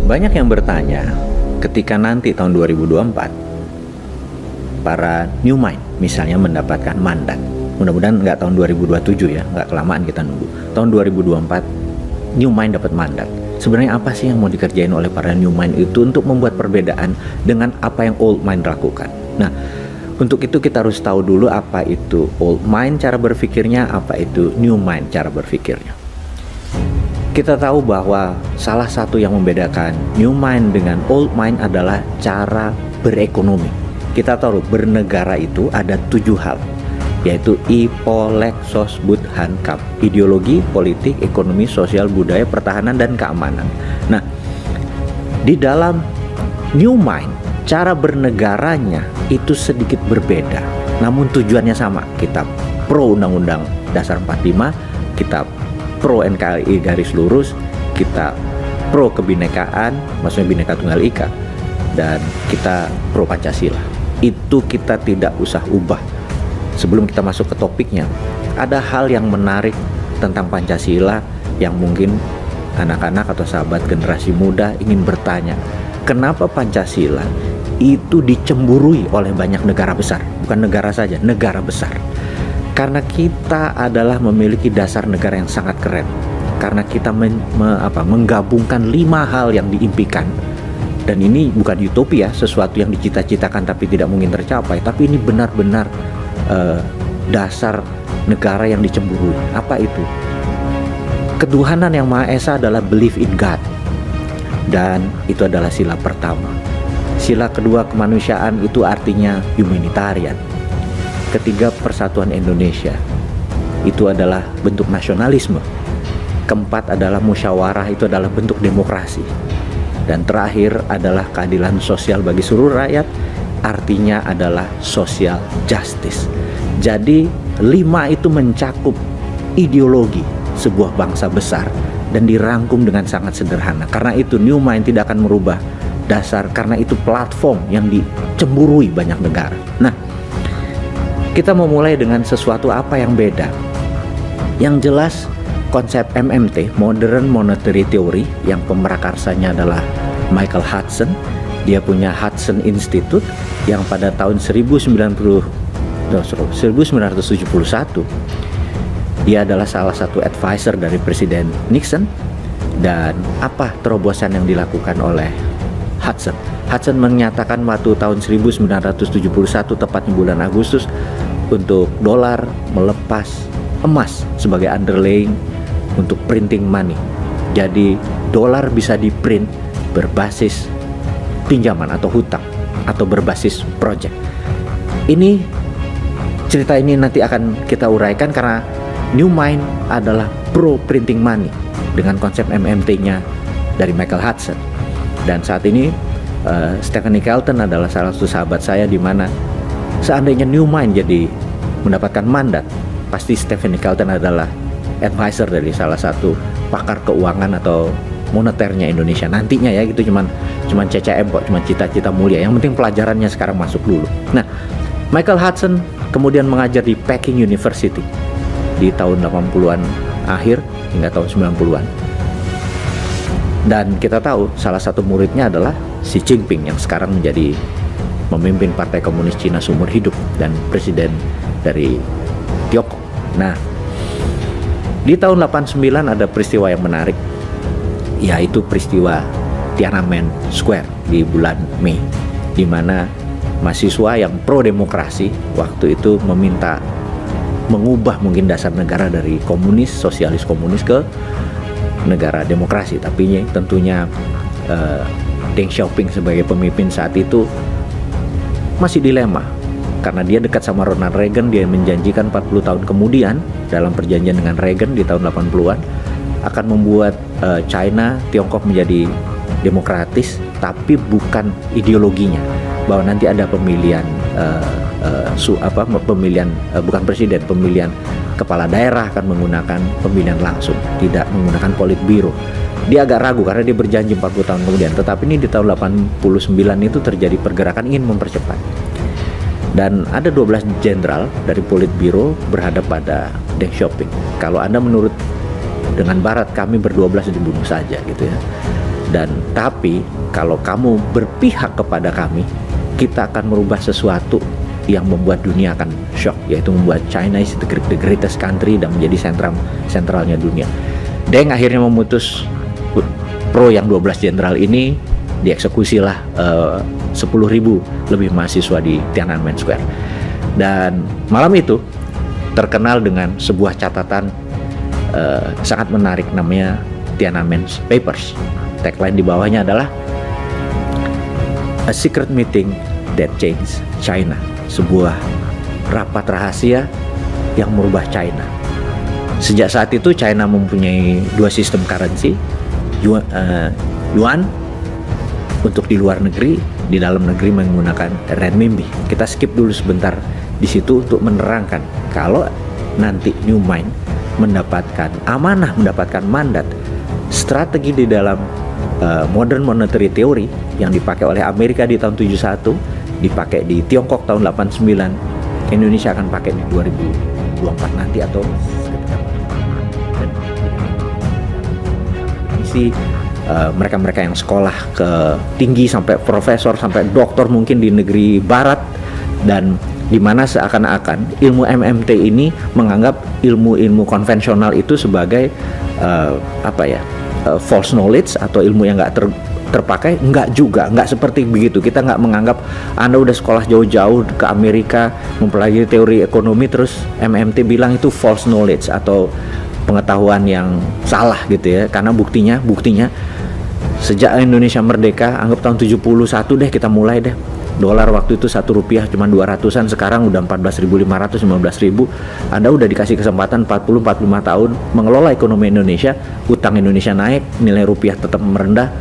Banyak yang bertanya, ketika nanti tahun 2024, para new mind misalnya mendapatkan mandat, mudah-mudahan nggak tahun 2027 ya, nggak kelamaan kita nunggu, tahun 2024 new mind dapat mandat. Sebenarnya apa sih yang mau dikerjain oleh para new mind itu untuk membuat perbedaan dengan apa yang old mind lakukan? Nah, untuk itu kita harus tahu dulu apa itu old mind cara berpikirnya, apa itu new mind cara berpikirnya. Kita tahu bahwa salah satu yang membedakan new mind dengan old mind adalah cara berekonomi. Kita tahu bernegara itu ada 7 hal, yaitu Ipolexos Budhankam, ideologi, politik, ekonomi, sosial, budaya, pertahanan, dan keamanan. Nah, di dalam new mind, cara bernegaranya itu sedikit berbeda, namun tujuannya sama. Kita pro Undang-Undang Dasar 45, kita pro NKRI garis lurus, kita pro kebinekaan, maksudnya Bhinneka Tunggal Ika, dan kita pro Pancasila. Itu kita tidak usah ubah. Sebelum kita masuk ke topiknya, ada hal yang menarik tentang Pancasila yang mungkin anak-anak atau sahabat generasi muda ingin bertanya, kenapa Pancasila itu dicemburui oleh banyak negara besar? Bukan negara saja, negara besar. Karena kita adalah memiliki dasar negara yang sangat keren. Karena kita menggabungkan 5 hal yang diimpikan. Dan ini bukan utopia, sesuatu yang dicita-citakan tapi tidak mungkin tercapai. Tapi ini benar-benar dasar negara yang dicemburui. Apa itu? Ketuhanan yang Maha Esa adalah belief in God. Dan itu adalah sila pertama. Sila kedua, kemanusiaan, itu artinya humanitarian. Ketiga, persatuan Indonesia, itu adalah bentuk nasionalisme. Keempat adalah musyawarah, itu adalah bentuk demokrasi. Dan terakhir adalah keadilan sosial bagi seluruh rakyat, artinya adalah social justice. Jadi 5 itu mencakup ideologi sebuah bangsa besar dan dirangkum dengan sangat sederhana. Karena itu new mind tidak akan merubah dasar, karena itu platform yang dicemburui banyak negara. Nah, kita mau mulai dengan sesuatu apa yang beda. Yang jelas konsep MMT, Modern Monetary Theory, yang pemerakarsanya adalah Michael Hudson. Dia punya Hudson Institute yang pada tahun 1971 dia adalah salah satu advisor dari Presiden Nixon. Dan apa terobosan yang dilakukan oleh Hudson? Hudson menyatakan waktu tahun 1971 tepatnya bulan Agustus untuk dolar melepas emas sebagai underlying untuk printing money. Jadi dolar bisa diprint berbasis pinjaman atau hutang atau berbasis project. Cerita ini nanti akan kita uraikan karena new mind adalah pro printing money dengan konsep MMT-nya dari Michael Hudson. Dan saat ini Stephanie Kelton adalah salah satu sahabat saya, di mana seandainya new mind jadi mendapatkan mandat, pasti Stephanie Kelton adalah advisor dari salah satu pakar keuangan atau moneternya Indonesia nantinya ya. Gitu cuman CCM kok, cuman cita-cita mulia. Yang penting pelajarannya sekarang masuk dulu. Nah, Michael Hudson kemudian mengajar di Peking University di tahun 80-an akhir hingga tahun 90-an. Dan kita tahu salah satu muridnya adalah Xi Jinping yang sekarang menjadi memimpin Partai Komunis Cina seumur hidup dan presiden dari Tiongkok. Nah, di tahun 89 ada peristiwa yang menarik, yaitu peristiwa Tiananmen Square di bulan Mei, di mana mahasiswa yang pro demokrasi waktu itu meminta mengubah mungkin dasar negara dari komunis, sosialis komunis ke negara demokrasi. Tapi tentunya Deng Xiaoping sebagai pemimpin saat itu masih dilema, karena dia dekat sama Ronald Reagan. Dia menjanjikan 40 tahun kemudian dalam perjanjian dengan Reagan di tahun 80-an akan membuat China, Tiongkok menjadi demokratis, tapi bukan ideologinya, bahwa nanti ada pemilihan bukan presiden, pemilihan kepala daerah akan menggunakan pemilihan langsung, tidak menggunakan politbiro. Dia agak ragu karena dia berjanji 40 tahun kemudian, tetapi ini di tahun 89 itu terjadi pergerakan ingin mempercepat. Dan ada 12 jenderal dari politbiro berhadap pada Deng Xiaoping. Kalau Anda menurut dengan Barat, kami ber-12 dibunuh saja gitu ya. Dan tapi kalau kamu berpihak kepada kami, kita akan merubah sesuatu yang membuat dunia akan shock, yaitu membuat China is the greatest country dan menjadi sentralnya dunia. Deng akhirnya memutus pro yang 12 jenderal ini, dieksekusilah 10.000 lebih mahasiswa di Tiananmen Square. Dan malam itu terkenal dengan sebuah catatan sangat menarik, namanya Tiananmen Papers. Tagline di bawahnya adalah A Secret Meeting That Changed China, sebuah rapat rahasia yang merubah China. Sejak saat itu China mempunyai dua sistem currency, yuan untuk di luar negeri, di dalam negeri menggunakan renminbi. Kita skip dulu sebentar di situ untuk menerangkan kalau nanti New Mind mendapatkan amanah, mendapatkan mandat, strategi di dalam modern monetary theory yang dipakai oleh Amerika di tahun 71, dipakai di Tiongkok tahun 89, Indonesia akan pakai di 2024 nanti atau isi mereka-mereka yang sekolah ke tinggi sampai profesor sampai doktor mungkin di negeri barat, dan di mana seakan-akan ilmu MMT ini menganggap ilmu-ilmu konvensional itu sebagai false knowledge atau ilmu yang nggak terpakai. Nggak juga, nggak seperti begitu. Kita nggak menganggap Anda udah sekolah jauh-jauh ke Amerika mempelajari teori ekonomi terus MMT bilang itu false knowledge atau pengetahuan yang salah gitu ya. Karena buktinya sejak Indonesia merdeka, anggap tahun 71 deh kita mulai deh. Dolar waktu itu 1 rupiah cuma 200-an, sekarang udah 14.500, 15.000. Anda udah dikasih kesempatan 40-45 tahun mengelola ekonomi Indonesia, utang Indonesia naik, nilai rupiah tetap merendah.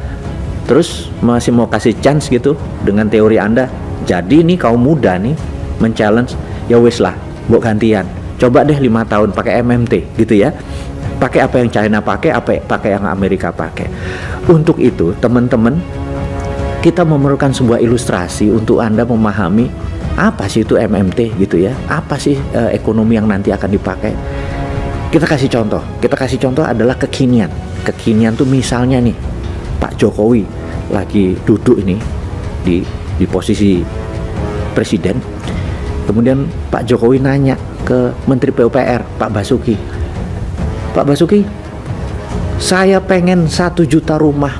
Terus masih mau kasih chance gitu dengan teori Anda. Jadi nih kaum muda nih men-challenge, ya wis lah, buat gantian. Coba deh 5 tahun pakai MMT gitu ya. Pakai apa yang China pakai, pakai yang Amerika pakai. Untuk itu, teman-teman, kita memerlukan sebuah ilustrasi untuk Anda memahami apa sih itu MMT gitu ya. Apa sih ekonomi yang nanti akan dipakai. Kita kasih contoh adalah kekinian. Kekinian tuh misalnya nih, Pak Jokowi lagi duduk ini di posisi presiden. Kemudian Pak Jokowi nanya ke Menteri PUPR, Pak Basuki, saya pengen 1 juta rumah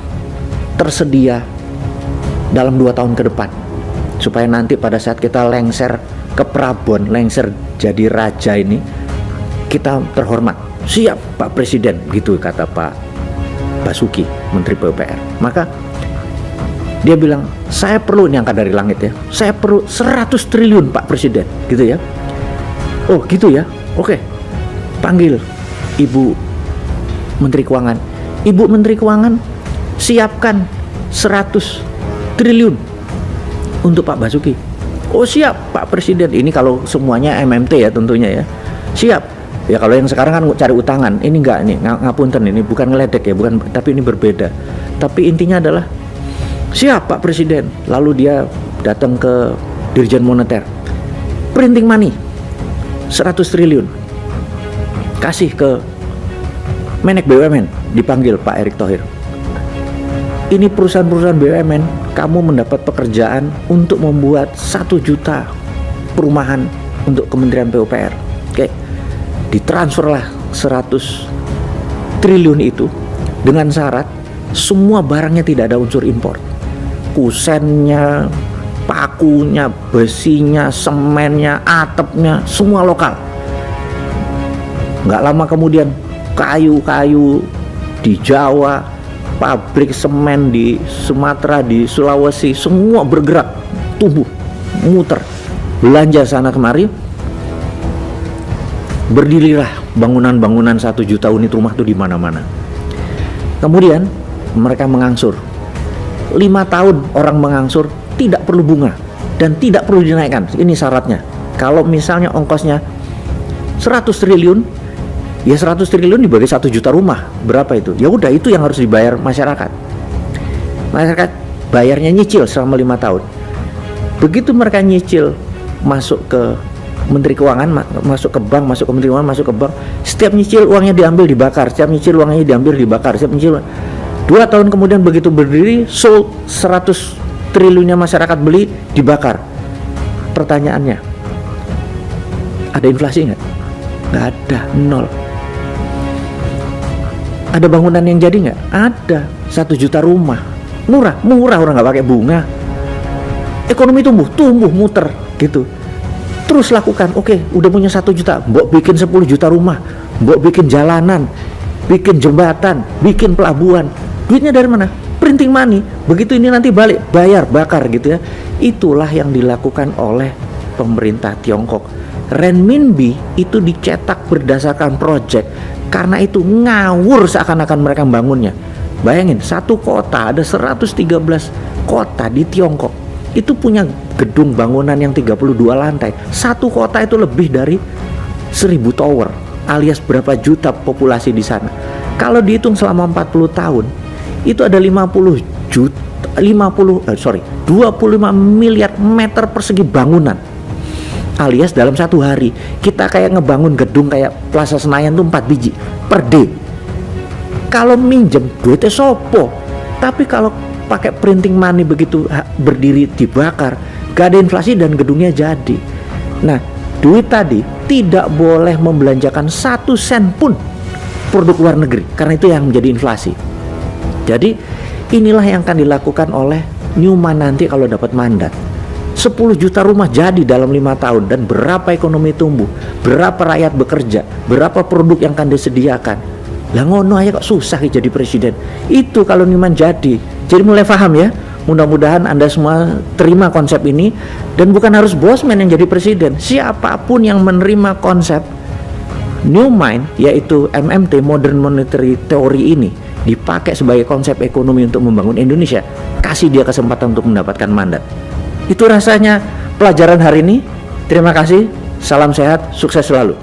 tersedia dalam 2 tahun ke depan, supaya nanti pada saat kita lengser ke Prabon, lengser jadi raja ini, kita terhormat. Siap Pak Presiden, gitu kata Pak Basuki, Menteri PUPR. Maka dia bilang, saya perlu, ini angka dari langit ya, saya perlu 100 triliun Pak Presiden, gitu ya. Oh gitu ya, oke, panggil Ibu Menteri Keuangan. Ibu Menteri Keuangan, siapkan 100 triliun untuk Pak Basuki. Oh siap Pak Presiden. Ini kalau semuanya MMT ya tentunya ya. Siap. Ya kalau yang sekarang kan cari utangan. Ini enggak, nih ngapunten, ini bukan ngeledek ya, bukan, tapi ini berbeda. Tapi intinya adalah siap Pak Presiden. Lalu dia datang ke Dirjen Moneter. Printing money 100 triliun. Kasih ke Menek BUMN, dipanggil Pak Erick Thohir. Ini perusahaan-perusahaan BUMN, kamu mendapat pekerjaan untuk membuat 1 juta perumahan untuk Kementerian PUPR. Oke, ditransferlah 100 triliun itu dengan syarat semua barangnya tidak ada unsur impor. Kusennya, pakunya, besinya, semennya, atapnya, semua lokal. Nggak lama kemudian kayu-kayu di Jawa, pabrik semen di Sumatera, di Sulawesi, semua bergerak, tumbuh, muter, belanja sana kemari. Berdirilah bangunan-bangunan 1 juta unit rumah tuh di mana-mana. Kemudian mereka mengangsur. 5 tahun orang mengangsur, tidak perlu bunga dan tidak perlu dinaikkan. Ini syaratnya. Kalau misalnya ongkosnya 100 triliun, ya 100 triliun dibagi 1 juta rumah, berapa itu? Ya udah, itu yang harus dibayar masyarakat. Masyarakat bayarnya nyicil selama 5 tahun. Begitu mereka nyicil, masuk ke Menteri Keuangan, masuk ke bank, masuk ke Menteri Keuangan, masuk ke bank, setiap nyicil uangnya diambil dibakar, setiap nyicil uangnya diambil dibakar, setiap nyicil. 2 tahun kemudian begitu berdiri, sold 100 triliunnya masyarakat beli, dibakar. Pertanyaannya, ada inflasi nggak? Nggak ada, nol. Ada bangunan yang jadi nggak? Ada, 1 juta rumah. Murah orang nggak pakai bunga. Ekonomi tumbuh muter gitu. Terus lakukan, oke, udah punya 1 juta, mbok bikin 10 juta rumah, mbok bikin jalanan, bikin jembatan, bikin pelabuhan. Duitnya dari mana? Printing money. Begitu ini nanti balik, bayar, bakar gitu ya. Itulah yang dilakukan oleh pemerintah Tiongkok. Renminbi itu dicetak berdasarkan project, karena itu ngawur seakan-akan mereka membangunnya. Bayangin, satu kota, ada 113 kota di Tiongkok, itu punya gedung bangunan yang 32 lantai. Satu kota itu lebih dari 1000 tower, alias berapa juta populasi di sana. Kalau dihitung selama 40 tahun, itu ada 25 miliar meter persegi bangunan. Alias dalam satu hari kita kayak ngebangun gedung kayak Plaza Senayan tuh 4 biji per day. Kalau minjem duitnya sopo, tapi kalau pakai printing money begitu berdiri dibakar, gak ada inflasi dan gedungnya jadi. Nah, duit tadi tidak boleh membelanjakan 1 sen pun produk luar negeri, karena itu yang menjadi inflasi. Jadi inilah yang akan dilakukan oleh Newman nanti kalau dapat mandat. 10 juta rumah jadi dalam 5 tahun, dan berapa ekonomi tumbuh, berapa rakyat bekerja, berapa produk yang akan disediakan. Lah ngono aja kok susah jadi presiden. Itu kalau Newman jadi mulai paham ya. Mudah-mudahan Anda semua terima konsep ini, dan bukan harus Bosman yang jadi presiden. Siapapun yang menerima konsep Newman, yaitu MMT, Modern Monetary Theory ini, dipakai sebagai konsep ekonomi untuk membangun Indonesia, kasih dia kesempatan untuk mendapatkan mandat. Itu rasanya pelajaran hari ini. Terima kasih, salam sehat, sukses selalu.